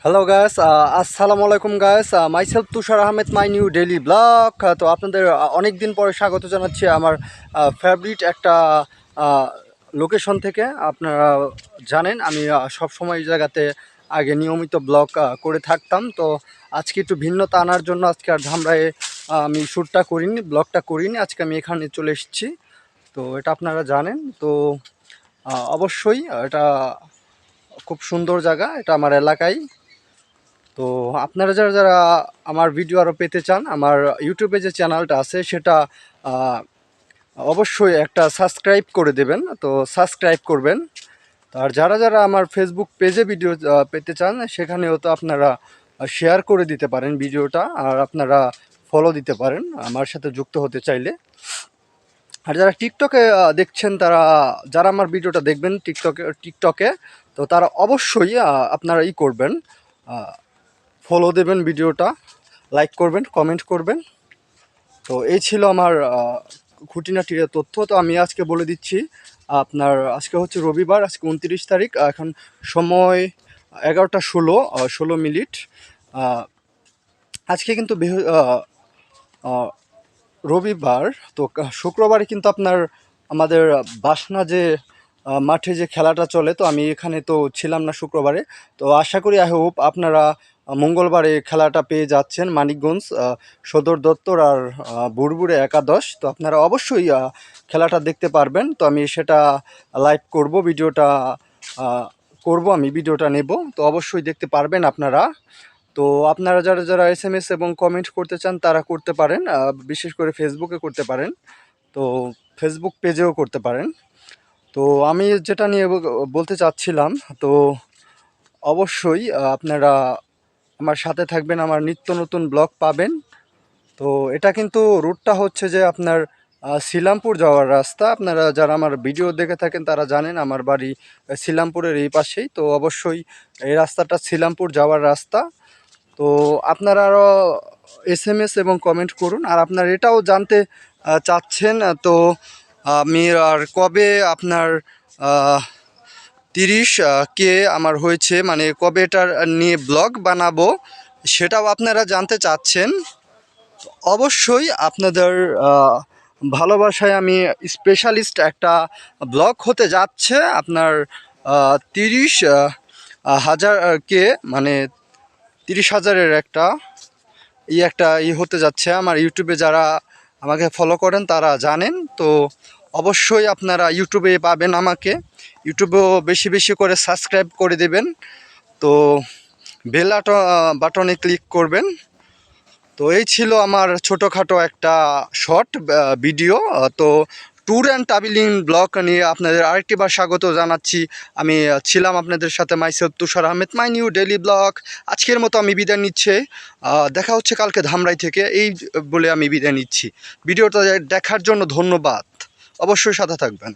Hello guys, আসসালামু আলাইকুম guys. Myself Tushar Ahmed, my new daily blog. তো আপনাদের অনেক দিন পরে স্বাগত জানাচ্ছি আমার ফেভারিট একটা লোকেশন থেকে। আপনারা জানেন আমি সব সময় এই জায়গাতে আগে নিয়মিত ব্লগ করে থাকতাম। তো আজকে একটু ভিন্নতা আনার জন্য আজকে আর ধামরায়ে আমি শ্যুটটা করিনি, ব্লগটা করিনি। আজকে আমি এখানে চলে এসেছি। তো এটা আপনারা জানেন। তো অবশ্যই এটা খুব সুন্দর জায়গা, এটা আমার এলাকায়। তো আপনারা যারা যারা আমার ভিডিও আরও পেতে চান, আমার ইউটিউবে যে চ্যানেলটা আছে সেটা অবশ্যই একটা সাবস্ক্রাইব করে দেবেন। তো সাবস্ক্রাইব করবেন। আর যারা যারা আমার ফেসবুক পেজে ভিডিও পেতে চান, সেখানেও তো আপনারা শেয়ার করে দিতে পারেন ভিডিওটা, আর আপনারা ফলো দিতে পারেন আমার সাথে যুক্ত হতে চাইলে। আর যারা টিকটকে দেখছেন, তারা যারা আমার ভিডিওটা দেখবেন টিকটকে, তো তারা অবশ্যই আপনারা করবেন, ফলো দেবেন, ভিডিওটা লাইক করবেন, কমেন্ট করবেন। তো এই ছিল আমার খুঁটিনাটির তথ্য। তো আমি আজকে বলে দিচ্ছি আপনার, আজকে হচ্ছে রবিবার, আজকে 29 তারিখ, এখন সময় 11টা 16 মিনিট। আজকে কিন্তু রবিবার। তো শুক্রবারে কিন্তু আপনার আমাদের বাসনা যে মাঠে যে খেলাটা চলে, তো আমি এখানে তো ছিলাম না শুক্রবারে। তো আশা করি, আই হোপ আপনারা মঙ্গলবারে খেলাটা পেয়ে যাচ্ছেন, মানিকগঞ্জ সদর দপ্তর আর বুড়বুড়ে একাদশ। তো আপনারা অবশ্যই খেলাটা দেখতে পারবেন। তো আমি সেটা লাইভ করব, ভিডিওটা আমি ভিডিওটা নেব। তো অবশ্যই দেখতে পারবেন আপনারা। তো আপনারা যারা যারা এসএমএস এবং কমেন্ট করতে চান, তারা করতে পারেন, বিশেষ করে ফেসবুকে করতে পারেন। তো ফেসবুক পেজেও করতে পারেন। তো আমি যেটা নিয়ে বলতে চাচ্ছিলাম, তো অবশ্যই আপনারা আমার সাথে থাকবেন, আমার নিত্য নতুন ব্লগ পাবেন। তো এটা কিন্তু রুটটা হচ্ছে যে আপনার শিলামপুর যাওয়ার রাস্তা। আপনারা যারা আমার ভিডিও দেখে থাকেন তারা জানেন আমার বাড়ি শিলামপুরের এই পাশেই। তো অবশ্যই এই রাস্তাটা শিলামপুর যাওয়ার রাস্তা। তো আপনারা আরও এসএমএস এবং কমেন্ট করুন। আর আপনারা এটাও জানতে চাচ্ছেন, তো আমি আর কবে আপনার 30 কে আমার হয়েছে, মানে কবে এটার নিয়ে ব্লগ বানাবো, সেটাও আপনারা জানতে চাচ্ছেন। অবশ্যই আপনাদের ভালোবাসায় আমি স্পেশালিস্ট একটা ব্লগ হতে যাচ্ছে আপনার 30,000 কে, মানে 30,000-এর একটা হতে যাচ্ছে। আমার ইউটিউবে যারা আমাকে ফলো করেন তারা জানেন। তো অবশ্যই আপনারা ইউটিউবে পাবেন আমাকে, ইউটিউবেও বেশি বেশি করে সাবস্ক্রাইব করে দেবেন। তো বেল বাটনে ক্লিক করবেন। তো এই ছিল আমার ছোটোখাটো একটা শর্ট ভিডিও। তো ট্যুর অ্যান্ড ট্রাভেলিং ব্লগ নিয়ে আপনাদের আরেকটিবার স্বাগত জানাচ্ছি। আমি ছিলাম আপনাদের সাথে myself Tushar Ahmed, my new daily blog. আজকের মতো আমি বিদায় নিচ্ছি। দেখা হচ্ছে কালকে ধামরাই থেকে, এই বলে আমি বিদায় নিচ্ছি। ভিডিওটা দেখার জন্য ধন্যবাদ। অবশ্যই সাথে থাকবেন।